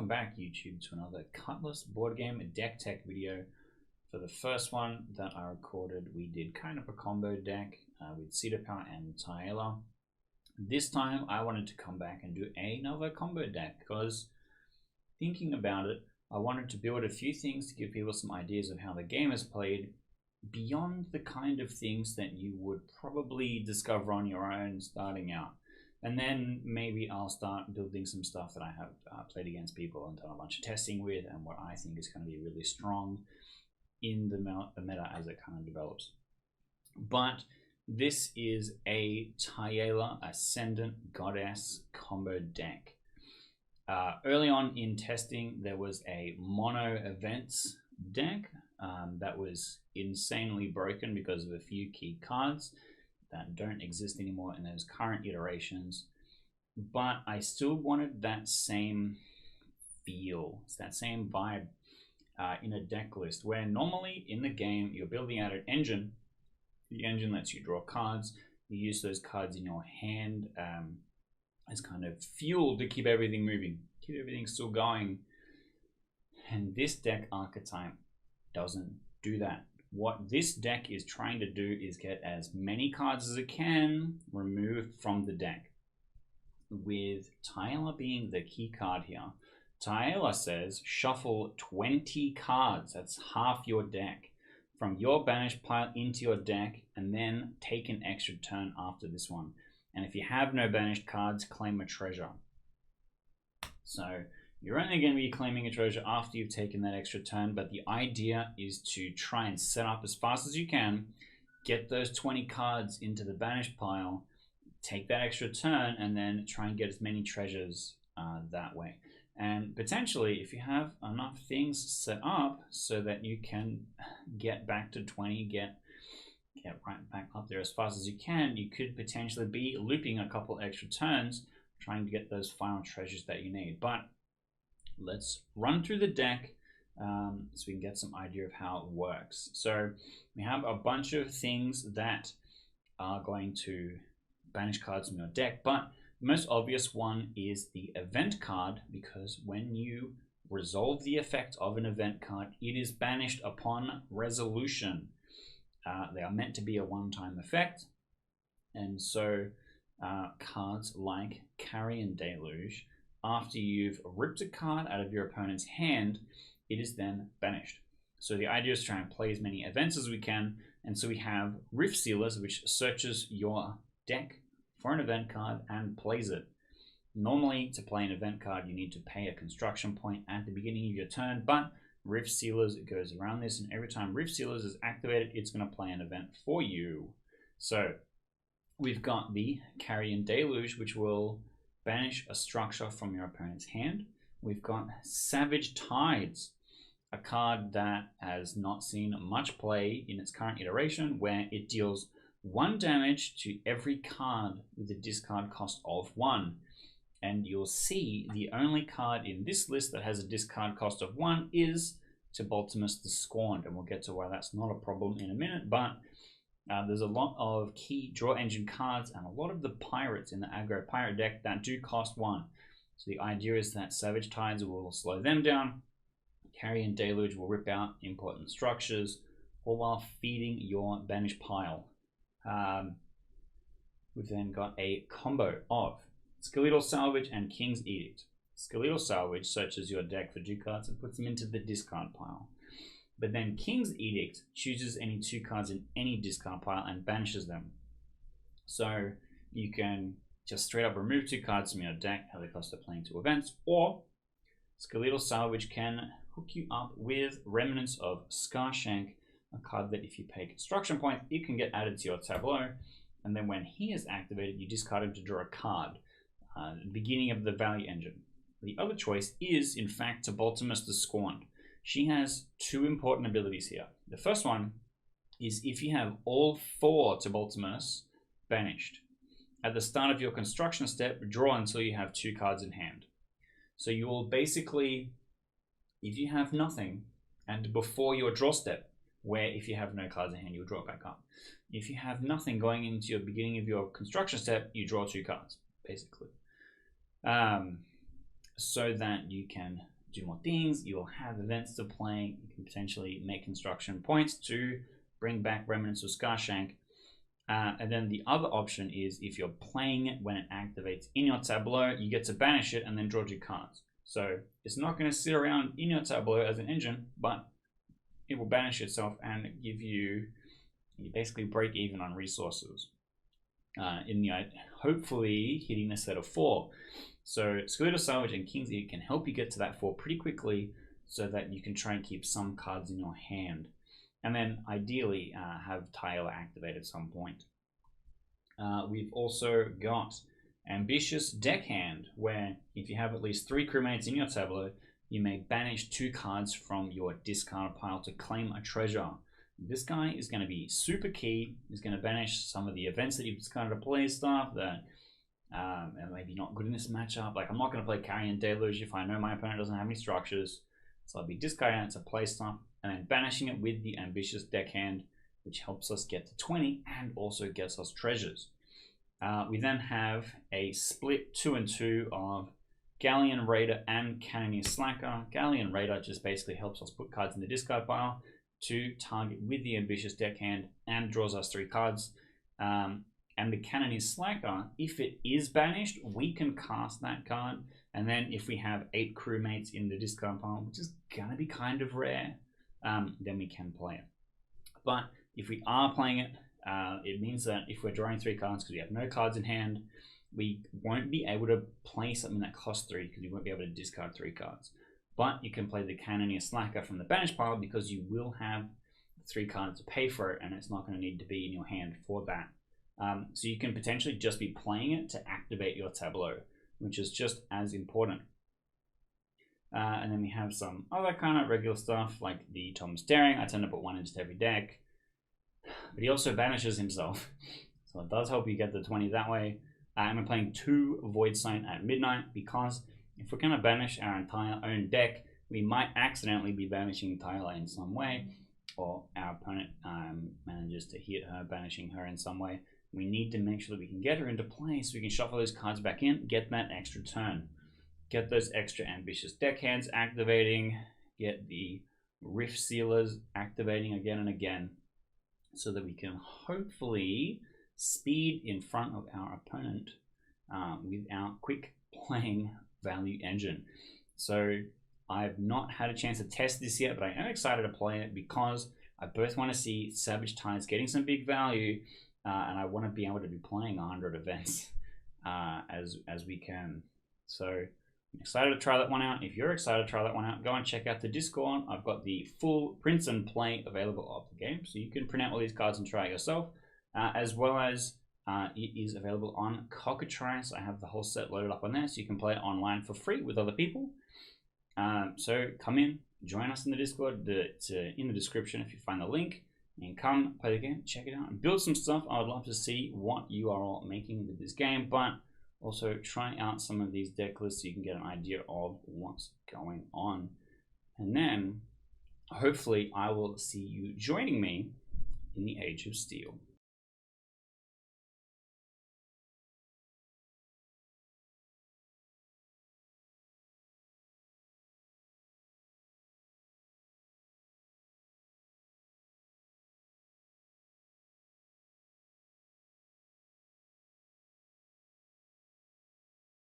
Welcome back, YouTube, to another Cutlass board game deck tech video. For the first one that I recorded, we did kind of a combo deck with Cedar Power and Tyaela. This time I wanted to come back and do another combo deck because, thinking about it, I wanted to build a few things to give people some ideas of how the game is played beyond the kind of things that you would probably discover on your own starting out. And then maybe I'll start building some stuff that I have played against people and done a bunch of testing with, and what I think is going to be really strong in the meta as it kind of develops. But this is a Tyaela Ascendant Goddess combo deck. Early on in testing, there was a mono events deck that was insanely broken because of a few key cards that don't exist anymore in those current iterations, but I still wanted that same feel, that same vibe in a deck list, where normally in the game you're building out an engine. The engine lets you draw cards. You use those cards in your hand as kind of fuel to keep everything moving, keep everything still going. And this deck archetype doesn't do that. What this deck is trying to do is get as many cards as it can removed from the deck. With Tyaela being the key card here, Tyaela says shuffle 20 cards, that's half your deck, from your Banish pile into your deck, and then take an extra turn after this one. And if you have no banished cards, claim a treasure. So you're only going to be claiming a treasure after you've taken that extra turn, but the idea is to try and set up as fast as you can, get those 20 cards into the banished pile, take that extra turn, and then try and get as many treasures that way. And potentially, if you have enough things set up so that you can get back to 20, get right back up there as fast as you can, you could potentially be looping a couple extra turns, trying to get those final treasures that you need. But let's run through the deck so we can get some idea of how it works. So we have a bunch of things that are going to banish cards from your deck, but the most obvious one is the event card, because when you resolve the effect of an event card, it is banished upon resolution. They are meant to be a one-time effect, and so cards like Carrion Deluge, after you've ripped a card out of your opponent's hand, it is then banished. So the idea is to try and play as many events as we can, and so we have Riftsealers, which searches your deck for an event card and plays it. Normally, to play an event card, you need to pay a construction point at the beginning of your turn, but Riftsealers, it goes around this, and every time Riftsealers is activated, it's going to play an event for you. So we've got the Carrion Deluge, which will banish a structure from your opponent's hand. We've got Savage Tides, a card that has not seen much play in its current iteration, where it deals 1 damage to every card with a discard cost of 1. And you'll see the only card in this list that has a discard cost of 1 is Tybaltimus the Scorned, and we'll get to why that's not a problem in a minute, but there's a lot of key draw engine cards and a lot of the pirates in the aggro pirate deck that do cost 1. So the idea is that Savage Tides will slow them down, Carrion Deluge will rip out important structures, all while feeding your Banish pile. We've then got a combo of Skeletal Salvage and King's Edict. Skeletal Salvage searches your deck for 2 cards and puts them into the discard pile. But then King's Edict chooses any 2 cards in any discard pile and banishes them. So you can just straight up remove 2 cards from your deck at the cost of playing 2 events, or Skeletal Salvage can hook you up with Remnants of Scarshank, a card that if you pay construction points, it can get added to your tableau, and then when he is activated, you discard him to draw a card, at the beginning of the value engine. The other choice is, in fact, Tybaltimus the Scorned. She has 2 important abilities here. The first one is if you have all 4 Tybaltimus banished, at the start of your construction step, draw until you have 2 cards in hand. So you will basically, if you have nothing, and before your draw step, where if you have no cards in hand, you'll draw it back up. If you have nothing going into your beginning of your construction step, you draw 2 cards, basically. So that you can do more things. You'll have events to play. You can potentially make construction points to bring back Remnants of Scarshank. And then the other option is if you're playing it when it activates in your tableau, you get to banish it and then draw 2 cards. So it's not going to sit around in your tableau as an engine, but it will banish itself and give you basically break even on resources. Hopefully hitting a set of 4. So Skeletal Salvage and King's Edict can help you get to that 4 pretty quickly so that you can try and keep some cards in your hand. And then ideally have Tyaela activate at some point. We've also got Ambitious Deckhand, where if you have at least 3 crewmates in your tableau, you may banish 2 cards from your discard pile to claim a treasure. This guy is going to be super key. He's going to banish some of the events that you've discarded to play stuff that are maybe not good in this matchup. Like, I'm not going to play Carrion Deluge if I know my opponent doesn't have any structures. So I'll be discarding it to play stuff and then banishing it with the Ambitious Deckhand, which helps us get to 20 and also gets us treasures. We then have a split 2 and 2 of Galleon Raider and Cannoneer Slacker. Galleon Raider just basically helps us put cards in the discard pile to target with the Ambitious Deckhand and draws us 3 cards. And the Cannoneer Slacker, if it is banished, we can cast that card. And then if we have 8 crewmates in the discard pile, which is going to be kind of rare, then we can play it. But if we are playing it, it means that if we're drawing 3 cards because we have no cards in hand, we won't be able to play something that costs 3 because you won't be able to discard 3 cards. But you can play the Cannoneer Slacker from the banish pile because you will have 3 cards to pay for it, and it's not going to need to be in your hand for that. So you can potentially just be playing it to activate your tableau, which is just as important. And then we have some other kind of regular stuff like the Thomas Daring. I tend to put 1 into every deck, but he also banishes himself. So it does help you get the 20 that way. I'm playing 2 Voidsign at midnight because if we're going to banish our entire own deck, we might accidentally be banishing Tyaela in some way, or our opponent manages to hit her, banishing her in some way. We need to make sure that we can get her into play so we can shuffle those cards back in, get that extra turn. Get those extra Ambitious Deckhands activating, get the Riftsealers activating again and again, so that we can hopefully speed in front of our opponent with our quick playing value engine. So I've not had a chance to test this yet, but I am excited to play it because I both want to see Savage Tides getting some big value, and I want to be able to be playing 100 events as we can. So I'm excited to try that one out. If you're excited to try that one out, go and check out the Discord. I've got the full prints and play available of the game, so you can print out all these cards and try it yourself, as well as it is available on Cockatrice. I have the whole set loaded up on there, so you can play it online for free with other people. So come in, join us in the Discord. It's in the description if you find the link, and come play the game, check it out, and build some stuff. I would love to see what you are all making with this game, but also try out some of these deck lists so you can get an idea of what's going on. And then hopefully I will see you joining me in the Age of Steel.